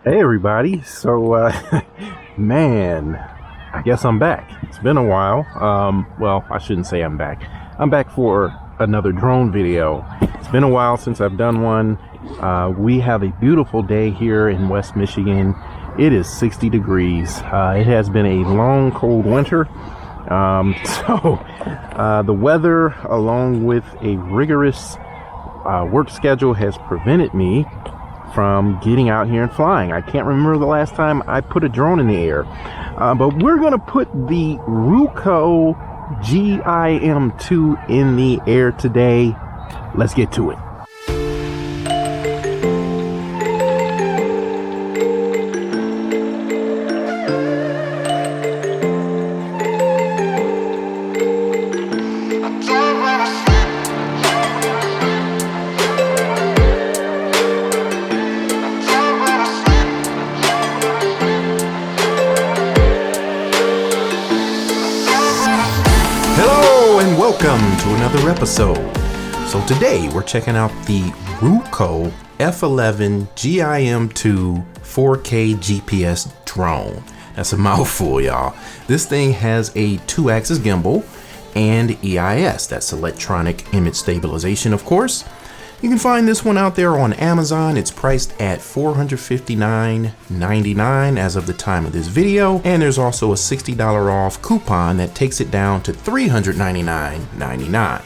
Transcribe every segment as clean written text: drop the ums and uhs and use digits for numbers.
Hey everybody, man, I guess I'm back. It's been a while. Well, I shouldn't say I'm back. I'm back for another drone video. It's been a while since I've done one. We have a beautiful day here in West Michigan. It is 60 degrees. It has been a long, cold winter. The weather, along with a rigorous work schedule, has prevented me from getting out here and flying. I can't remember the last time I put a drone in the air, but we're gonna put the Ruko GIM2 in the air today. Let's get to it. Welcome to another episode. So today we're checking out the Ruko F11 GIM2 4K GPS drone. That's a mouthful, y'all. This thing has a 2-axis gimbal and EIS, that's electronic image stabilization, of course. You can find this one out there on Amazon. It's priced at $459.99 as of the time of this video. And there's also a $60 off coupon that takes it down to $399.99.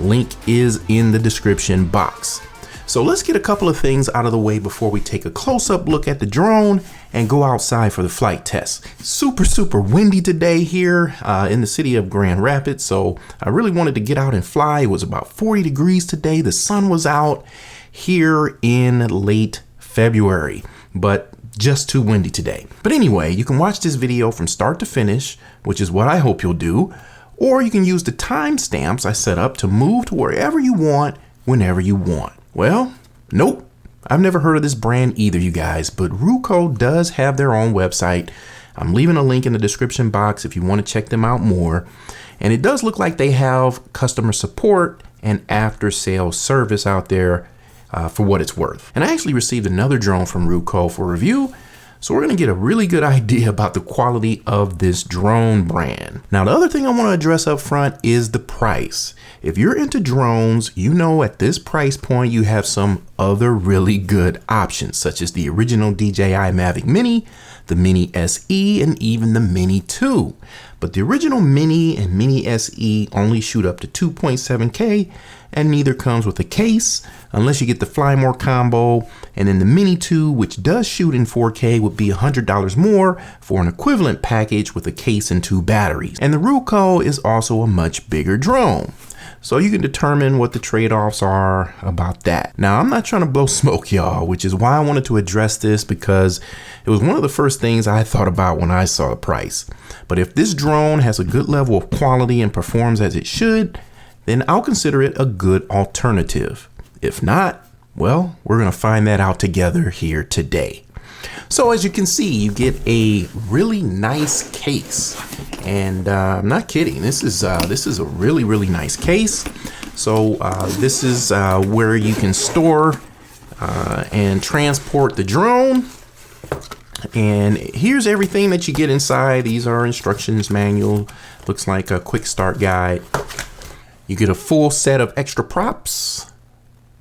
Link is in the description box. So let's get a couple of things out of the way before we take a close-up look at the drone and go outside for the flight test. Super windy today here in the city of Grand Rapids, so I really wanted to get out and fly. It was about 40 degrees today. The sun was out here in late February, but just too windy today. But anyway, you can watch this video from start to finish, which is what I hope you'll do, or you can use the timestamps I set up to move to wherever you want, whenever you want. Well, nope. I've never heard of this brand either, you guys, but Ruko does have their own website. I'm leaving a link in the description box if you want to check them out more. And it does look like they have customer support and after-sales service out there for what it's worth. And I actually received another drone from Ruko for review, so we're going to get a really good idea about the quality of this drone brand. Now, the other thing I want to address up front is the price. If you're into drones, you know at this price point you have some other really good options, such as the original DJI Mavic Mini, the Mini SE, and even the Mini 2. But the original Mini and Mini SE only shoot up to 2.7K, and neither comes with a case unless you get the Fly More combo. And then the Mini 2, which does shoot in 4K, would be $100 more for an equivalent package with a case and 2 batteries. And the Ruko is also a much bigger drone, so you can determine what the trade-offs are about that. Now, I'm not trying to blow smoke, y'all, which is why I wanted to address this, because it was one of the first things I thought about when I saw the price. But if this drone has a good level of quality and performs as it should, then I'll consider it a good alternative. If not, well, we're going to find that out together here today. So as you can see, you get a really nice case, and I'm not kidding. This is a really nice case. So this is where you can store and transport the drone. And here's everything that you get inside. These are instructions manual. Looks like a quick start guide. You get a full set of extra props,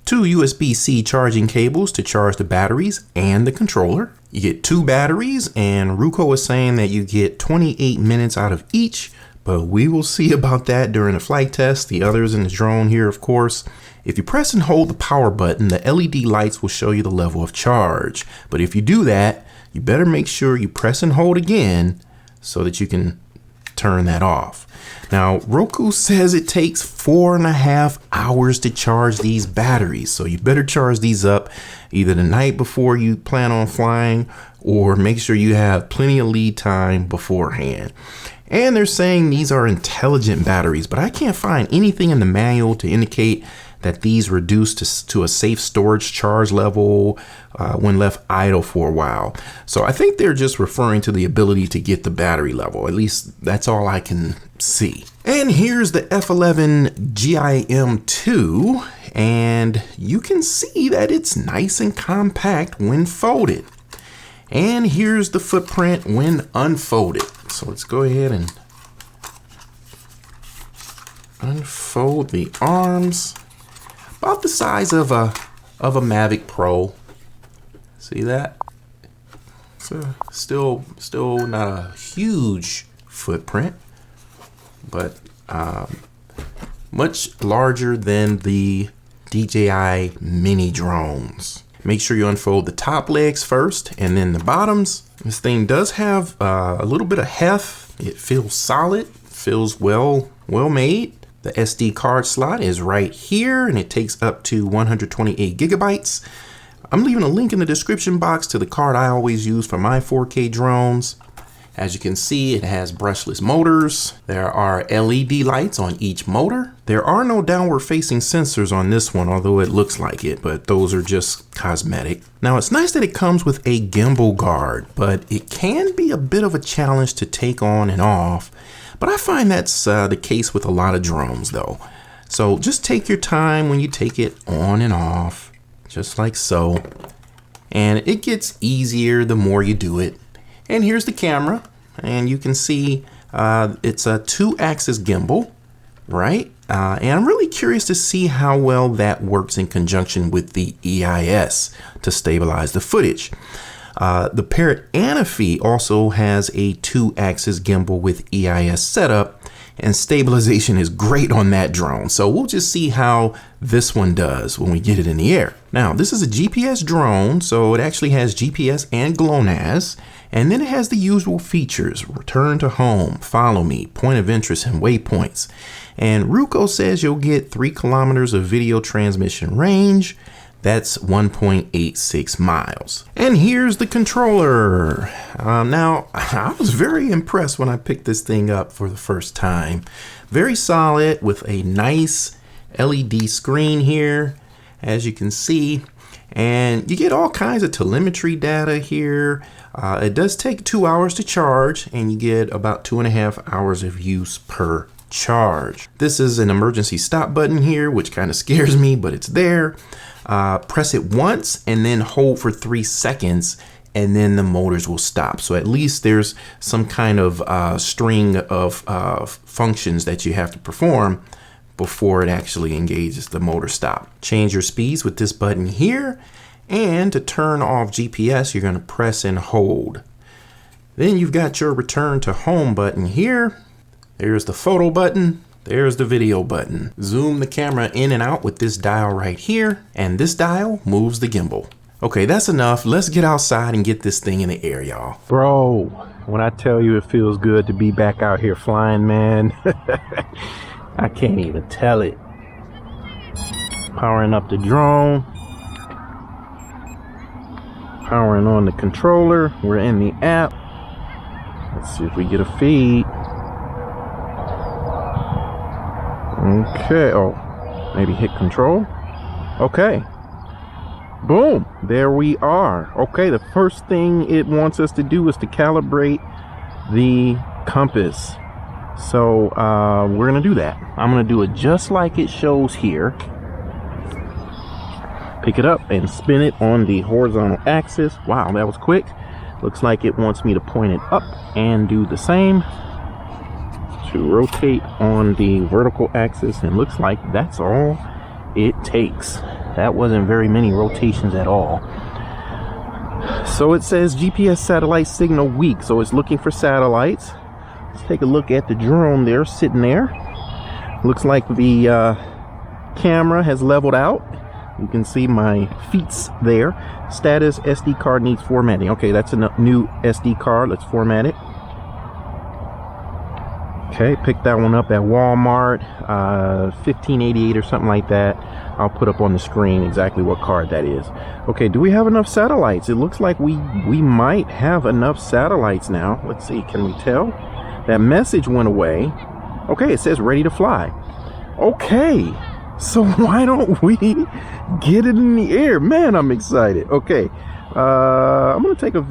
2 USB-C charging cables to charge the batteries and the controller. You get 2 batteries, and Ruko is saying that you get 28 minutes out of each, but we will see about that during the flight test. The others in the drone here, of course. If you press and hold the power button, the LED lights will show you the level of charge. But if you do that, you better make sure you press and hold again so that you can turn that off. Now, Roku says it takes 4.5 hours to charge these batteries, so you better charge these up either the night before you plan on flying, or make sure you have plenty of lead time beforehand. And they're saying these are intelligent batteries, but I can't find anything in the manual to indicate that these reduce to a safe storage charge level when left idle for a while. So I think they're just referring to the ability to get the battery level. At least that's all I can see. And here's the F11 GIM2, and you can see that it's nice and compact when folded. And here's the footprint when unfolded. So let's go ahead and unfold the arms. About the size of a Mavic Pro. See that? So still not a huge footprint, but much larger than the DJI mini drones. Make sure you unfold the top legs first and then the bottoms. This thing does have a little bit of heft. It feels solid, feels well made. The SD card slot is right here and it takes up to 128 gigabytes. I'm leaving a link in the description box to the card I always use for my 4K drones. As you can see, it has brushless motors. There are LED lights on each motor. There are no downward facing sensors on this one, although it looks like it, but those are just cosmetic. Now, it's nice that it comes with a gimbal guard, but it can be a bit of a challenge to take on and off. But I find that's the case with a lot of drones though. So just take your time when you take it on and off, just like so. And it gets easier the more you do it. And here's the camera, and you can see it's a 2-axis gimbal, right? And I'm really curious to see how well that works in conjunction with the EIS to stabilize the footage. The Parrot Anafi also has a 2-axis gimbal with EIS setup, and stabilization is great on that drone. So we'll just see how this one does when we get it in the air. Now, this is a GPS drone, so it actually has GPS and GLONASS, and then it has the usual features: return to home, follow me, point of interest, and waypoints. And Ruko says you'll get 3 kilometers of video transmission range. That's 1.86 miles. And here's the controller. Now, I was very impressed when I picked this thing up for the first time. Very solid with a nice LED screen here, as you can see. And you get all kinds of telemetry data here. It does take 2 hours to charge, and you get about 2.5 hours of use per charge. This is an emergency stop button here, which kind of scares me, but it's there. Press it once and then hold for 3 seconds, and then the motors will stop. So at least there's some kind of string of functions that you have to perform before it actually engages the motor stop. Change your speeds with this button here, and to turn off GPS, you're going to press and hold. Then you've got your return to home button here. There's the photo button. There's the video button. Zoom the camera in and out with this dial right here, and this dial moves the gimbal. Okay, that's enough. Let's get outside and get this thing in the air, y'all. Bro, when I tell you it feels good to be back out here flying, man, I can't even tell it. Powering up the drone. Powering on the controller. We're in the app. Let's see if we get a feed. Okay, oh, maybe hit control. Okay, boom, there we are. Okay, the first thing it wants us to do is to calibrate the compass. So we're gonna do that. I'm gonna do it just like it shows here. Pick it up and spin it on the horizontal axis. Wow, that was quick. Looks like it wants me to point it up and do the same. To rotate on the vertical axis, and looks like that's all it takes. That wasn't very many rotations at all. So it says GPS satellite signal weak, so it's looking for satellites. Let's take a look at the drone there, sitting there. Looks like the camera has leveled out. You can see my feet there. Status: SD card needs formatting. Okay, that's a new SD card. Let's format it. Okay, picked that one up at Walmart, 1588 or something like that. I'll put up on the screen exactly what card that is. Okay, do we have enough satellites? It looks like we might have enough satellites now. Let's see, can we tell? That message went away. Okay, it says ready to fly. Okay, so why don't we get it in the air? Man, I'm excited. Okay, I'm gonna take a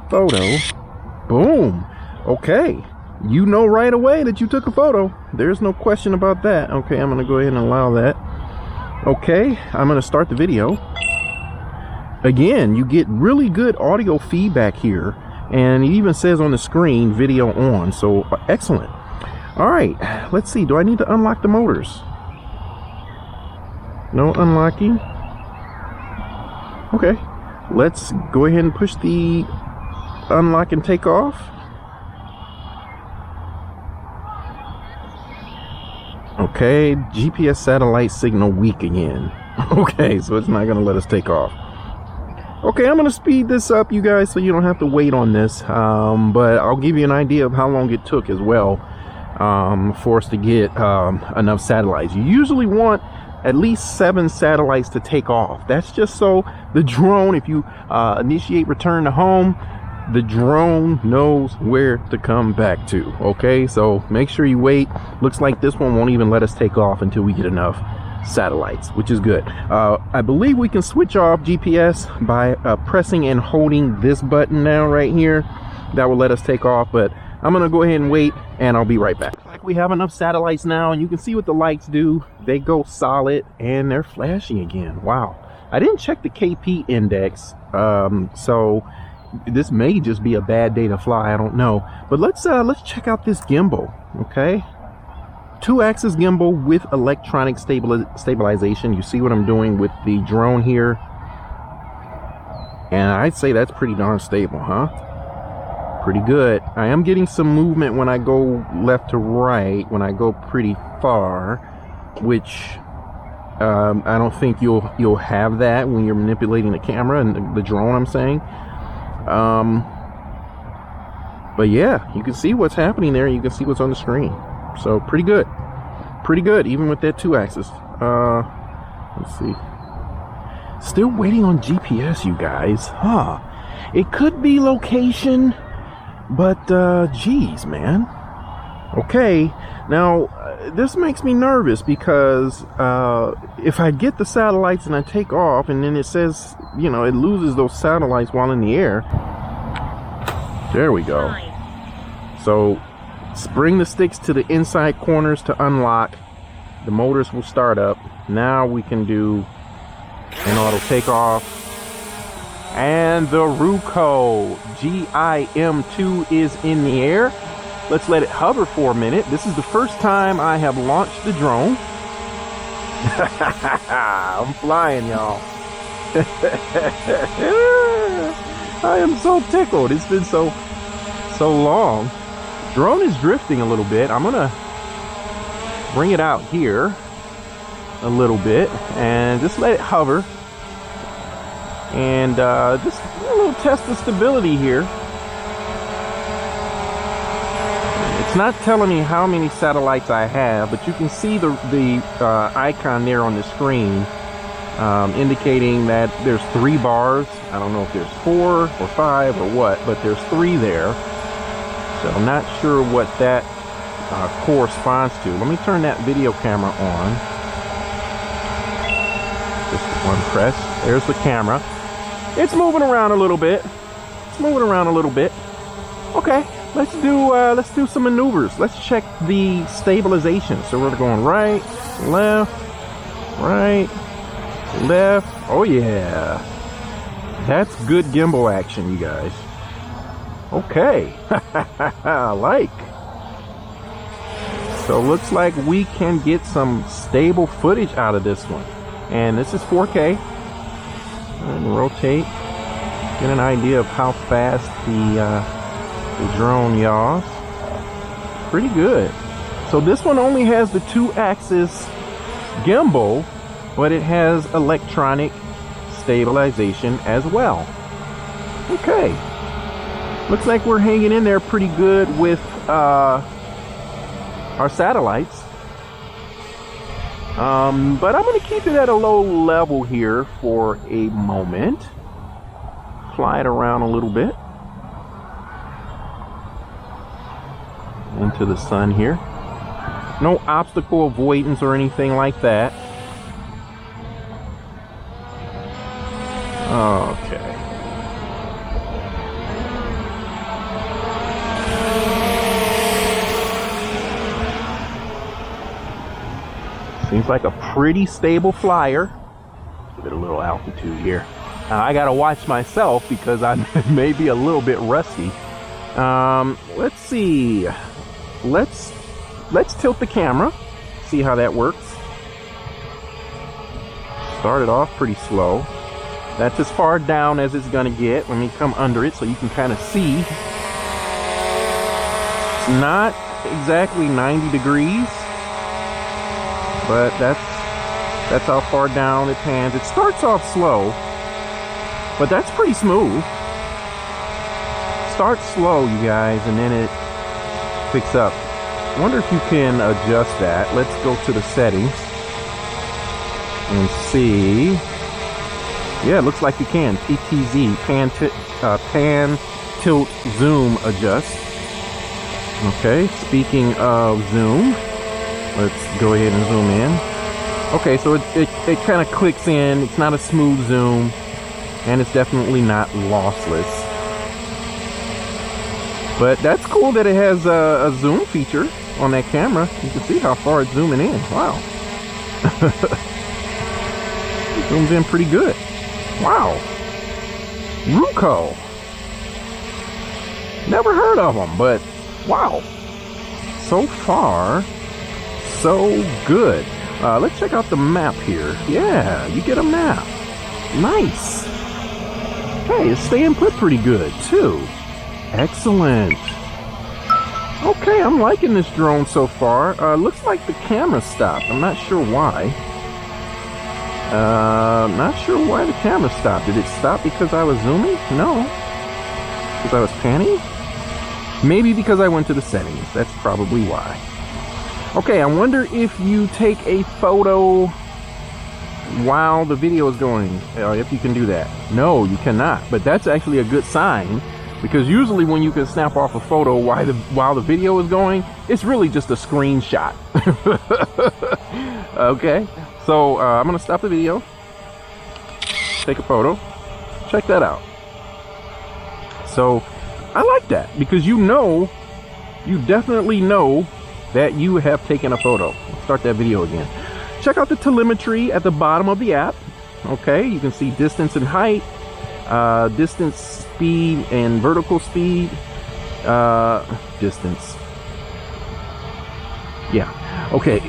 photo. Boom. Okay. You know right away that you took a photo. There's no question about that. Okay, I'm gonna go ahead and allow that. Okay, I'm gonna start the video. again, you get really good audio feedback here, and it even says on the screen video on, so excellent. All right, let's see, do I need to unlock the motors? No unlocking. Okay, let's go ahead and push the unlock and take off. Okay, GPS satellite signal weak again. Okay, so it's not gonna let us take off. Okay, I'm gonna speed this up, you guys, so you don't have to wait on this, but I'll give you an idea of how long it took as well for us to get enough satellites. You usually want at least 7 satellites to take off. That's just so the drone, if you initiate return to home, the drone knows where to come back to. Okay, so make sure you wait. Looks like this one won't even let us take off until we get enough satellites, which is good. I believe we can switch off GPS by pressing and holding this button now right here. That will let us take off, but I'm gonna go ahead and wait, and I'll be right back. Like, we have enough satellites now, and you can see what the lights do. They go solid and they're flashing again. Wow, I didn't check the KP index, so this may just be a bad day to fly, I don't know. But let's check out this gimbal. Okay, 2-axis gimbal with electronic stabilization. You see what I'm doing with the drone here, and I'd say that's pretty darn stable, huh? Pretty good. I am getting some movement when I go left to right, when I go pretty far, which I don't think you'll have that when you're manipulating the camera and the drone, I'm saying. But yeah, you can see what's happening there. You can see what's on the screen. So pretty good, even with that 2-axis. Let's see. Still waiting on GPS, you guys. Huh? It could be location, but geez, man. Okay, now this makes me nervous because if I get the satellites and I take off, and then it says, you know, it loses those satellites while in the air. There we go. So bring the sticks to the inside corners to unlock. The motors will start up. Now we can do an auto takeoff. And the Ruko GIM2 is in the air. Let's let it hover for a minute. This is the first time I have launched the drone. I'm flying, y'all. I am so tickled. It's been so long. Drone is drifting a little bit. I'm gonna bring it out here a little bit and just let it hover, and just a little test of stability here. It's not telling me how many satellites I have, but you can see the icon there on the screen, indicating that there's 3 bars. I don't know if there's 4 or 5 or what, but there's 3 there. So I'm not sure what that corresponds to. Let me turn that video camera on. Just one press. There's the camera. It's moving around a little bit. Okay, let's do some maneuvers. Let's check the stabilization. So we're going right, left. Oh yeah, that's good gimbal action, you guys. Okay. I like. So looks like we can get some stable footage out of this one, and this is 4K. And rotate, get an idea of how fast the drone yaws. Pretty good. So this one only has the 2-axis gimbal, but it has electronic stabilization as well. Okay, looks like we're hanging in there pretty good with our satellites, but I'm going to keep it at a low level here for a moment. Fly it around a little bit into the sun here. No obstacle avoidance or anything like that. Okay. Seems like a pretty stable flyer. Give it a little altitude here. I gotta watch myself because I may be a little bit rusty. Let's see. Let's tilt the camera, see how that works. Started off pretty slow. That's as far down as it's gonna get. Let me come under it so you can kind of see. It's not exactly 90 degrees, but that's how far down it pans. It starts off slow, but that's pretty smooth. Starts slow, you guys, and then it picks up. I wonder if you can adjust that. Let's go to the settings and see. Yeah, it looks like you can. PTZ, pan, tilt, zoom, adjust. Okay, speaking of zoom, let's go ahead and zoom in. Okay, so it kind of clicks in. It's not a smooth zoom, and it's definitely not lossless. But that's cool that it has a zoom feature on that camera. You can see how far it's zooming in. Wow. It zooms in pretty good. Wow. Ruko. Never heard of them, but wow. So far, so good. Let's check out the map here. Yeah, you get a map. Nice. Hey, it's staying put pretty good too. Excellent. Okay, I'm liking this drone so far. Looks like the camera stopped. I'm not sure why. Not sure why the camera stopped. Did it stop because I was zooming? No. Because I was panning? Maybe because I went to the settings. That's probably why. Okay, I wonder if you take a photo while the video is going. If you can do that. No, you cannot. But that's actually a good sign, because usually when you can snap off a photo while the video is going, it's really just a screenshot. Okay, so I'm gonna stop the video, take a photo, check that out. So I like that, because you definitely know that you have taken a photo. Let's start that video again. Check out the telemetry at the bottom of the app. Okay, you can see distance and height, distance, speed, and vertical speed. Distance. Yeah. Okay.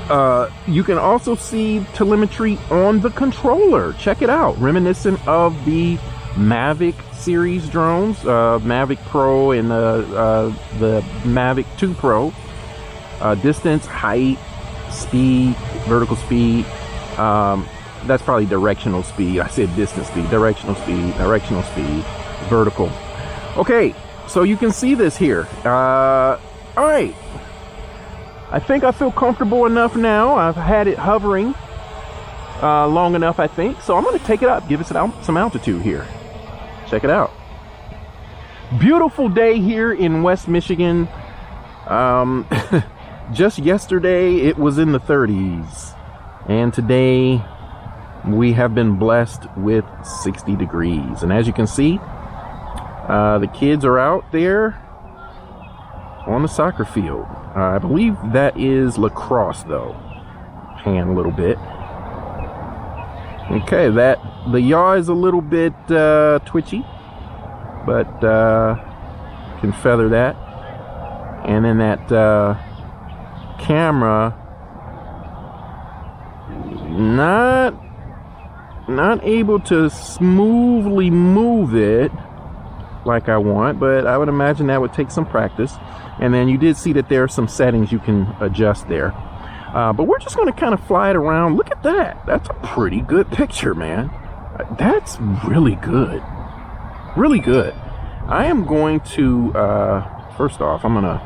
You can also see telemetry on the controller. Check it out. Reminiscent of the Mavic series drones, Mavic Pro and the Mavic 2 Pro. Distance, height, speed, vertical speed. That's probably directional speed. I said distance speed, directional speed, vertical. Okay, so you can see this here. All right. I think I feel comfortable enough now. I've had it hovering long enough, I think. So I'm going to take it up, give it some altitude here. Check it out. Beautiful day here in West Michigan. Just yesterday it was in the 30s, and today we have been blessed with 60 degrees. And as you can see, the kids are out there on the soccer field. I believe that is lacrosse though. Pan a little bit. Okay, the yaw is a little bit twitchy, but can feather that. And then that camera, not able to smoothly move it like I want, but I would imagine that would take some practice. And then you did see that there are some settings you can adjust there. But we're just going to kind of fly it around. Look at that. That's a pretty good picture, man. That's really good. Really good. I am going to, first off, I'm going to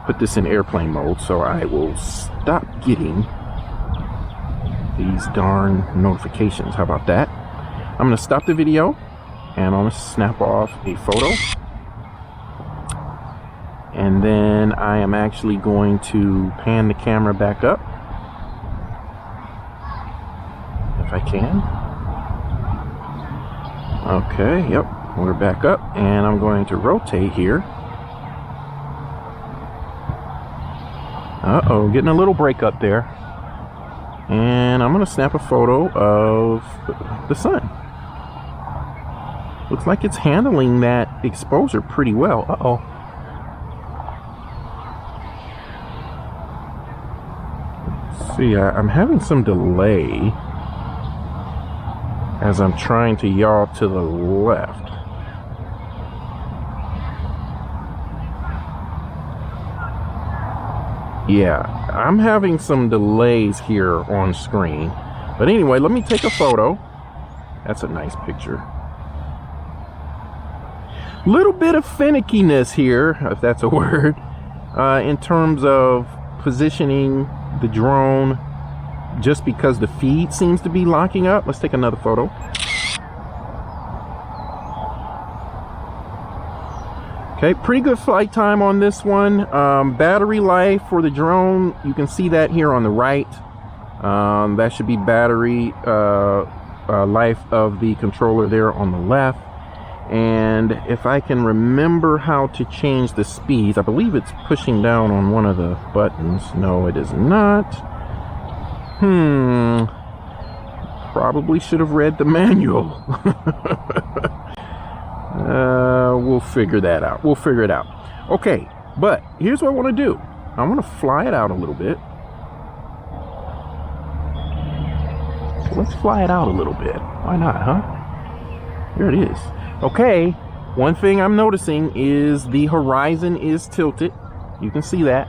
put this in airplane mode so I will stop getting these darn notifications. How about that? I'm going to stop the video and I'm going to snap off a photo. And then I am actually going to pan the camera back up, if I can. Okay, yep, we're back up, and I'm going to rotate here. Uh-oh, getting a little break up there. And I'm going to snap a photo of the sun. Looks like it's handling that exposure pretty well. Uh-oh. Let's see, I'm having some delay as I'm trying to yaw to the left. Yeah, I'm having some delays here on screen. But anyway, let me take a photo. That's a nice picture. Little bit of finickiness here, if that's a word, in terms of positioning the drone, just because the feed seems to be locking up. Let's take another photo. Okay, pretty good flight time on this one. Battery life for the drone, you can see that here on the right. That should be battery life of the controller there on the left. And if I can remember how to change the speeds, I believe it's pushing down on one of the buttons. No, it is not. Probably should have read the manual. We'll figure that out. We'll figure it out. Okay, but here's what I want to do. I want to fly it out a little bit. So let's fly it out a little bit. Why not, huh? Here it is. Okay, one thing I'm noticing is the horizon is tilted. You can see that.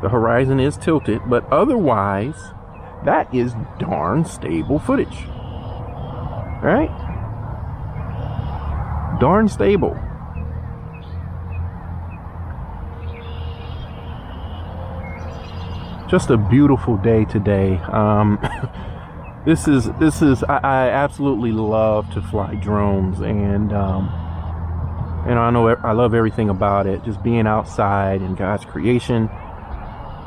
The horizon is tilted, but otherwise, that is darn stable footage. All right? Darn stable. Just a beautiful day today. This is I absolutely love to fly drones, and I know I love everything about it. Just being outside in God's creation.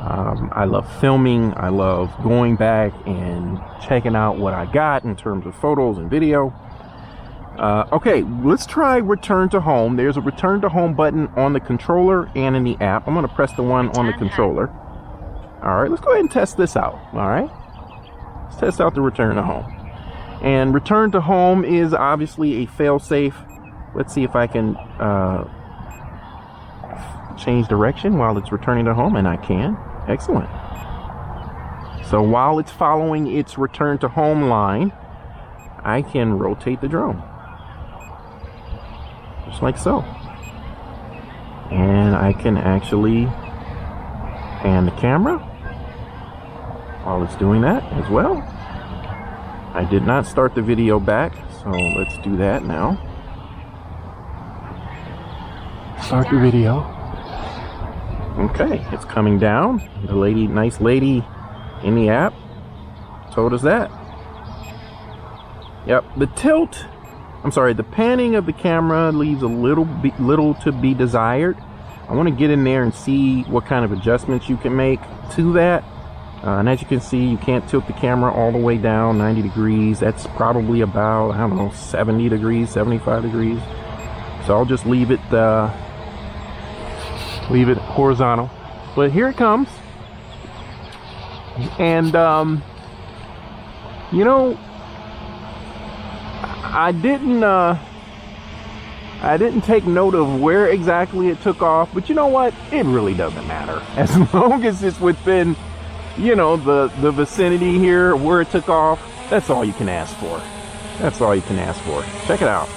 I love filming. I love going back and checking out what I got in terms of photos and video. Okay, let's try return to home. There's a return to home button on the controller and in the app. I'm going to press the one on the controller. All right, let's go ahead and test this out. All right, let's test out the return to home. And return to home is obviously a fail-safe. Let's see if I can change direction while it's returning to home, and I can. Excellent. So while it's following its return to home line, I can rotate the drone. Just like so. And I can actually pan the camera while it's doing that as well. I did not start the video back, so let's do that now. Start the video. Okay, it's coming down. The lady, nice lady in the app told us that. Yep, the tilt, the panning of the camera leaves a little to be desired. I want to get in there and see what kind of adjustments you can make to that. And as you can see, you can't tilt the camera all the way down 90 degrees. That's probably about, I don't know, 70 degrees, 75 degrees. So I'll just leave it horizontal. But here it comes. And, you know, I didn't take note of where exactly it took off, but you know what? It really doesn't matter. As long as it's within, you know, the vicinity here where it took off, that's all you can ask for. That's all you can ask for. Check it out.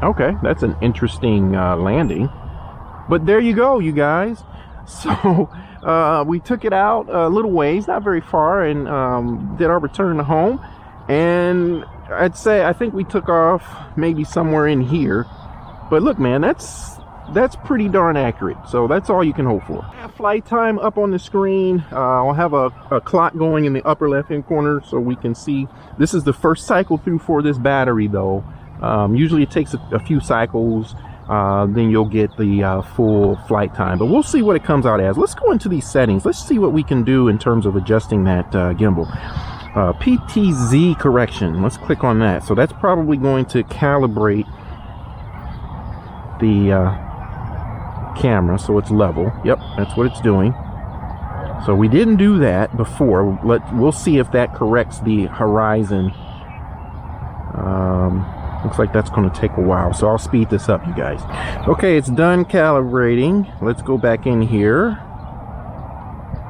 Okay, that's an interesting landing. But there you go, you guys. So we took it out a little ways, not very far, and did our return to home. And I think we took off maybe somewhere in here. But look, man, that's pretty darn accurate. So that's all you can hope for. Flight time up on the screen. I'll have a clock going in the upper left hand corner so we can see. This is the first cycle through for this battery, though. Usually it takes a few cycles. Then you'll get the full flight time, but we'll see what it comes out as. Let's go into these settings. Let's see what we can do in terms of adjusting that gimbal. PTZ correction, let's click on that. So that's probably going to calibrate the camera so it's level. Yep, that's what it's doing. So we didn't do that before. We'll see if that corrects the horizon. Looks like that's going to take a while, so I'll speed this up, you guys. Okay, it's done calibrating. Let's go back in here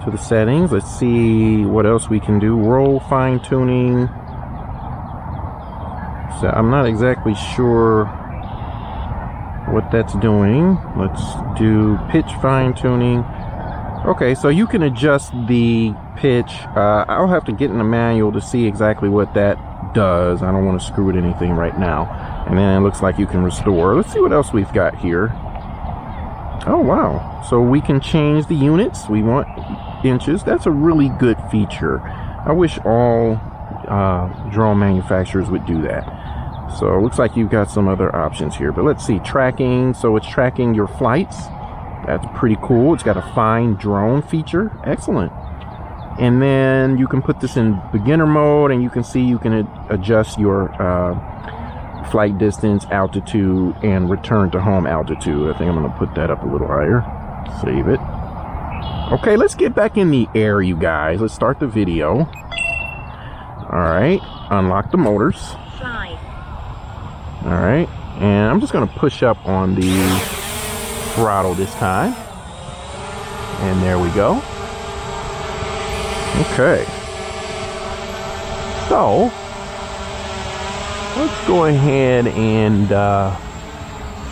to the settings. Let's see what else we can do. Roll fine tuning. So I'm not exactly sure what that's doing. Let's do pitch fine tuning. Okay, so you can adjust the pitch. I'll have to get in the manual to see exactly what that does. I don't want to screw with anything right now. And then it looks like you can restore. Let's see what else we've got here. Oh wow, so we can change the units. We want inches. That's a really good feature. I wish all drone manufacturers would do that. So it looks like you've got some other options here, but let's see. Tracking, so it's tracking your flights. That's pretty cool. It's got a fine drone feature. Excellent. And then you can put this in beginner mode, and you can see you can adjust your flight distance, altitude, and return to home altitude. I think I'm going to put that up a little higher. Save it. Okay, let's get back in the air, you guys. Let's start the video. All right, unlock the motors. Fly. All right, and I'm just going to push up on the throttle this time. And there we go. Okay. So, let's go ahead and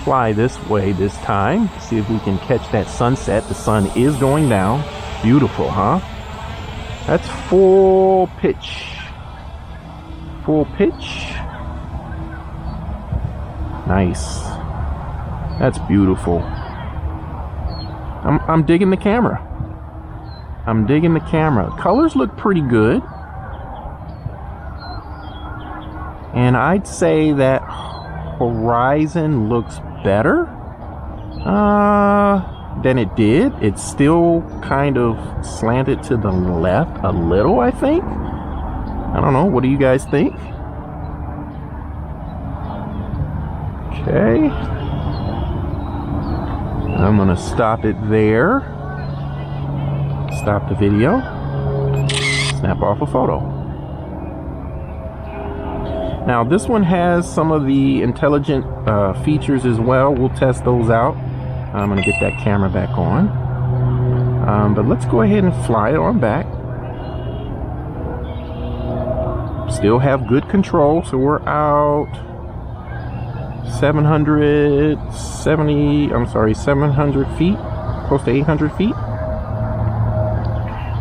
fly this way this time. See if we can catch that sunset. The sun is going down. Beautiful, huh? That's full pitch. Full pitch. Nice. That's beautiful. I'm digging the camera. I'm digging the camera. Colors look pretty good. And I'd say that horizon looks better than it did. It's still kind of slanted to the left a little, I think. I don't know. What do you guys think? Okay. I'm gonna stop it there. Stop the video. Snap off a photo. Now this one has some of the intelligent features as well. We'll test those out. I'm gonna get that camera back on. But let's go ahead and fly it on back. Still have good control, so we're out 700 feet, close to 800 feet.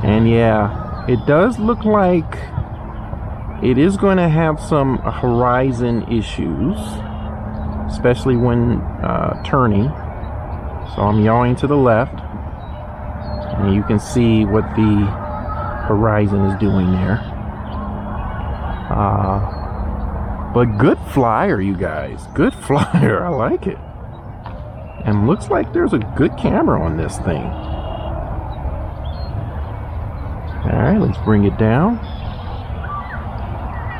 And yeah, it does look like it is going to have some horizon issues, especially when turning. So I'm yawing to the left, and you can see what the horizon is doing there. But good flyer, you guys. Good flyer. I like it. And looks like there's a good camera on this thing. All right, let's bring it down.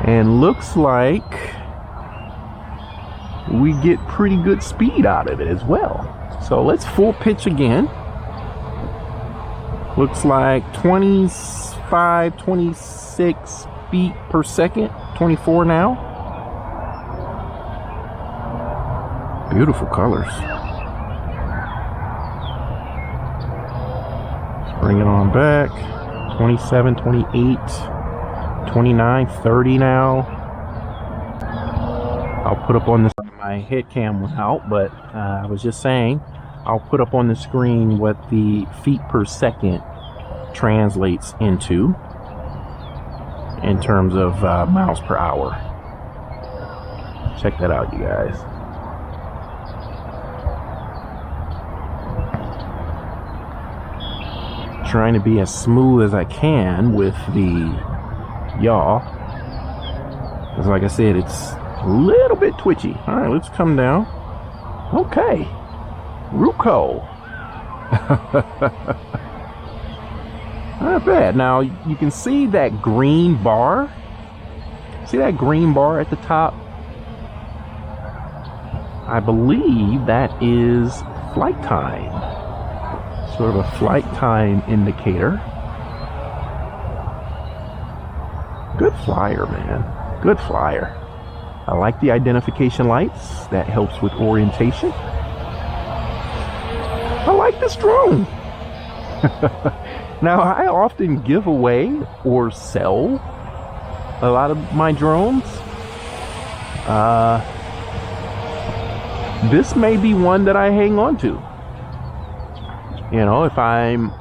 And looks like we get pretty good speed out of it as well. So let's full pitch again. Looks like 25, 26 feet per second. 24 now. Beautiful colors. Let's bring it on back. 27, 28, 29, 30 now. I'll put up on this, my head cam was out, but I was just saying, I'll put up on the screen what the feet per second translates into in terms of miles per hour. Check that out, you guys. Trying to be as smooth as I can with the yaw. Because like I said, it's a little bit twitchy. All right, let's come down. Okay. Ruko. Not bad. Now, you can see that green bar. See that green bar at the top? I believe that is flight time. Sort of a flight time indicator. Good flyer, man. Good flyer. I like the identification lights. That helps with orientation. I like this drone. Now, I often give away or sell a lot of my drones. This may be one that I hang on to. You know, if I'm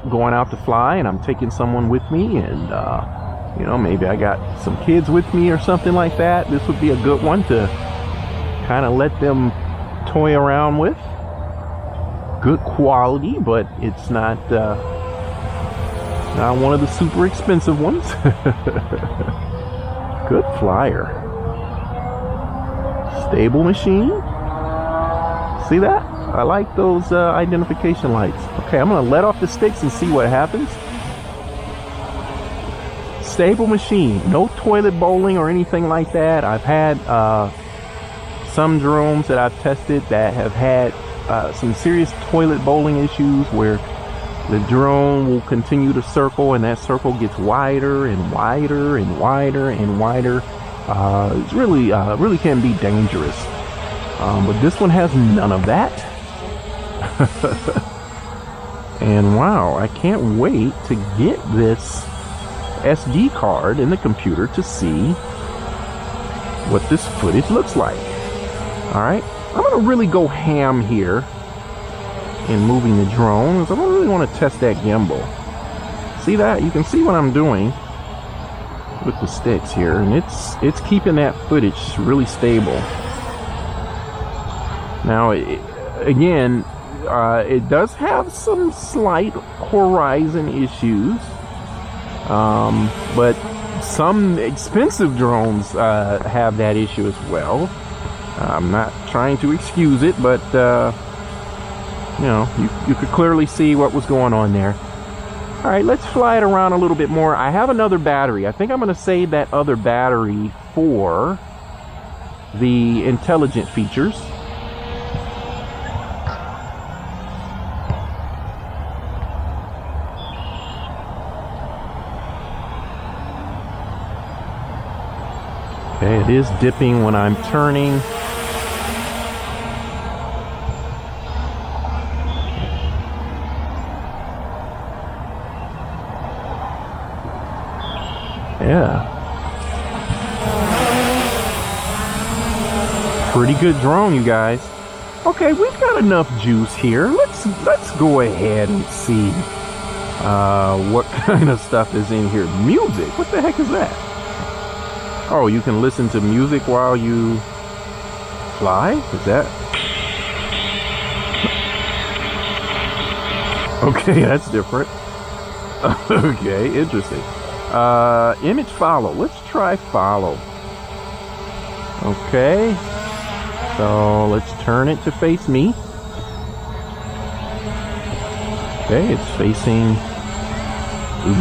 going out to fly and I'm taking someone with me, and you know, maybe I got some kids with me or something like that, this would be a good one to kind of let them toy around with. Good quality, but it's not one of the super expensive ones. Good flyer. Stable machine. See that? I like those identification lights. Okay, I'm gonna let off the sticks and see what happens. Stable machine. No toilet bowling or anything like that. I've had some drones that I've tested that have had some serious toilet bowling issues where the drone will continue to circle and that circle gets wider and wider and wider and wider. It's really can be dangerous. But this one has none of that. And wow, I can't wait to get this SD card in the computer to see what this footage looks like. All right, I'm gonna really go ham here in moving the drone. I really want to test that gimbal. See that? You can see what I'm doing with the sticks here, and it's keeping that footage really stable. Now, again, it does have some slight horizon issues, but some expensive drones have that issue as well. I'm not trying to excuse it, but you know, you could clearly see what was going on there. All right, let's fly it around a little bit more. I have another battery. I think I'm going to save that other battery for the intelligent features. Okay, it is dipping when I'm turning. Yeah. Pretty good drone, you guys. Okay, we've got enough juice here. Let's go ahead and see what kind of stuff is in here. Music? What the heck is that? Oh, you can listen to music while you fly? Is that? Okay, that's different. Okay, interesting. Image follow. Let's try follow. Okay. So let's turn it to face me. Okay, it's facing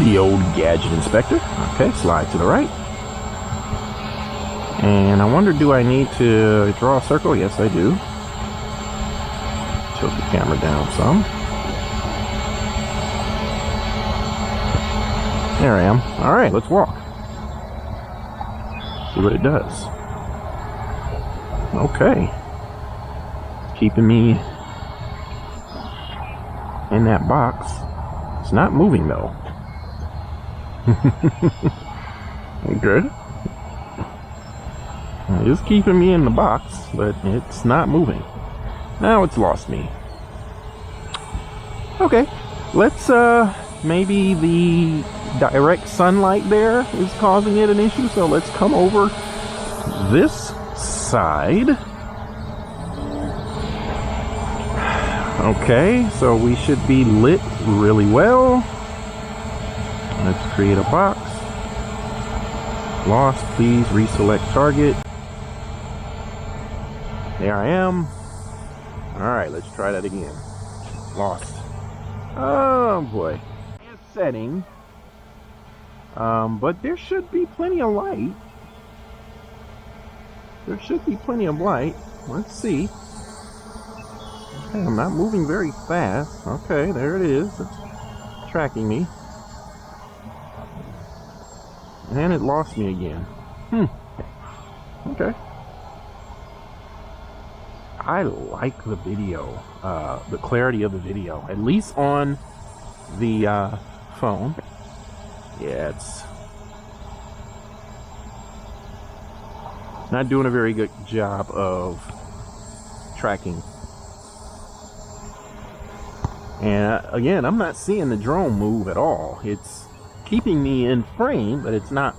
the old Gadget inspector. Okay, slide to the right. And I wonder, do I need to draw a circle? Yes, I do. Tilt the camera down some. There I am. All right, let's walk. See what it does. Okay. Keeping me in that box. It's not moving though. Okay. It is keeping me in the box, but it's not moving. Now it's lost me. Okay. Let's maybe the direct sunlight there is causing it an issue, so let's come over this side. Okay, so we should be lit really well. Let's create a box. Lost, please reselect target. There I am. Alright, let's try that again. Lost. Oh boy. Setting. But there should be plenty of light. There should be plenty of light. Let's see. Okay, I'm not moving very fast. Okay, there it is. It's tracking me. And it lost me again. Okay. I like the video, the clarity of the video, at least on the phone. Yeah, it's not doing a very good job of tracking. And again, I'm not seeing the drone move at all. It's keeping me in frame, but it's not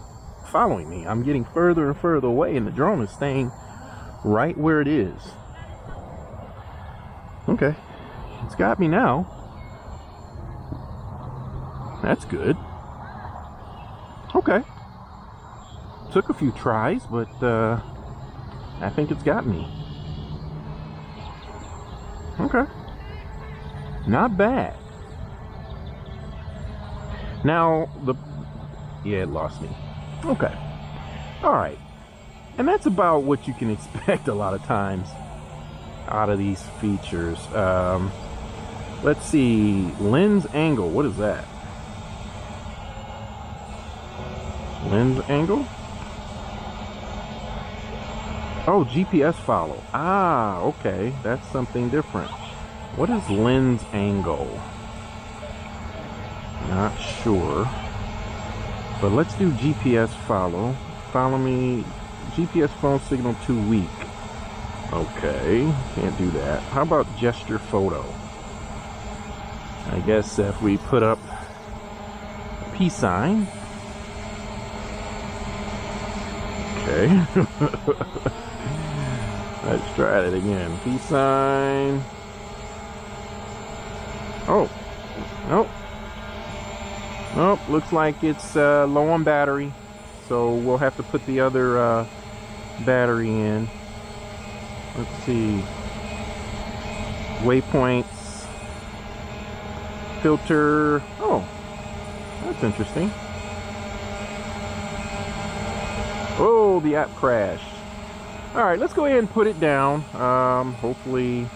following me. I'm getting further and further away, and the drone is staying right where it is. Okay, it's got me now. That's good. Okay. Took a few tries, but I think it's got me. Okay. Not bad. Now, yeah, it lost me. Okay. All right. And that's about what you can expect a lot of times out of these features. Let's see. Lens angle. What is that? Lens angle? Oh, GPS follow. Ah, okay. That's something different. What is lens angle? Not sure. But let's do GPS follow. Follow me. GPS phone signal too weak. Okay, can't do that. How about gesture photo? I guess if we put up a peace sign. Okay. Let's try it again. Peace sign. Oh. Nope. Nope. Looks like it's low on battery. So we'll have to put the other battery in. Let's see. Waypoints. Filter. Oh. That's interesting. Oh, the app crashed. Alright, let's go ahead and put it down. Hopefully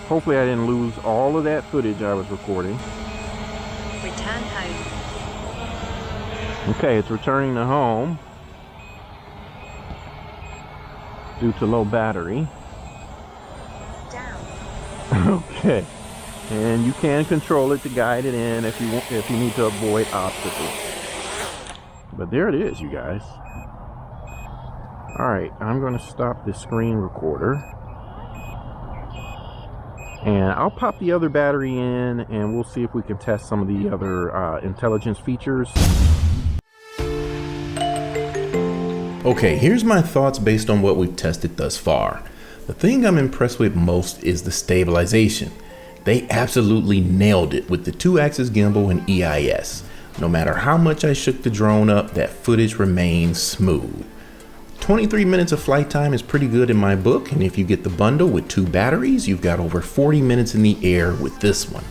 I didn't lose all of that footage I was recording. Return home. Okay, it's returning to home due to low battery. Down. Okay, and you can control it to guide it in if you need to avoid obstacles. But there it is, you guys. All right, I'm going to stop the screen recorder, and I'll pop the other battery in, and we'll see if we can test some of the other intelligence features. Okay, here's my thoughts based on what we've tested thus far. The thing I'm impressed with most is the stabilization. They absolutely nailed it with the 2-axis gimbal and EIS. No matter how much I shook the drone up, that footage remains smooth. 23 minutes of flight time is pretty good in my book, and if you get the bundle with 2 batteries, you've got over 40 minutes in the air with this one.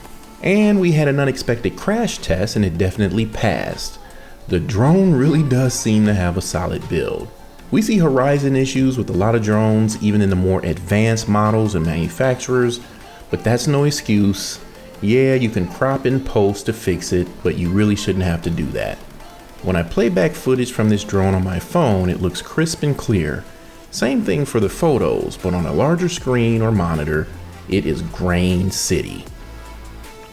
And we had an unexpected crash test, and it definitely passed. The drone really does seem to have a solid build. We see horizon issues with a lot of drones, even in the more advanced models and manufacturers, but that's no excuse. Yeah, you can crop and post to fix it, but you really shouldn't have to do that. When I play back footage from this drone on my phone, it looks crisp and clear. Same thing for the photos, but on a larger screen or monitor, it is grain city.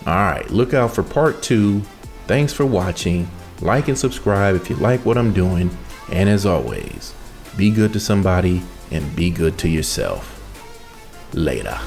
Alright, look out for part 2. Thanks for watching. Like and subscribe if you like what I'm doing. And as always, be good to somebody and be good to yourself. Later.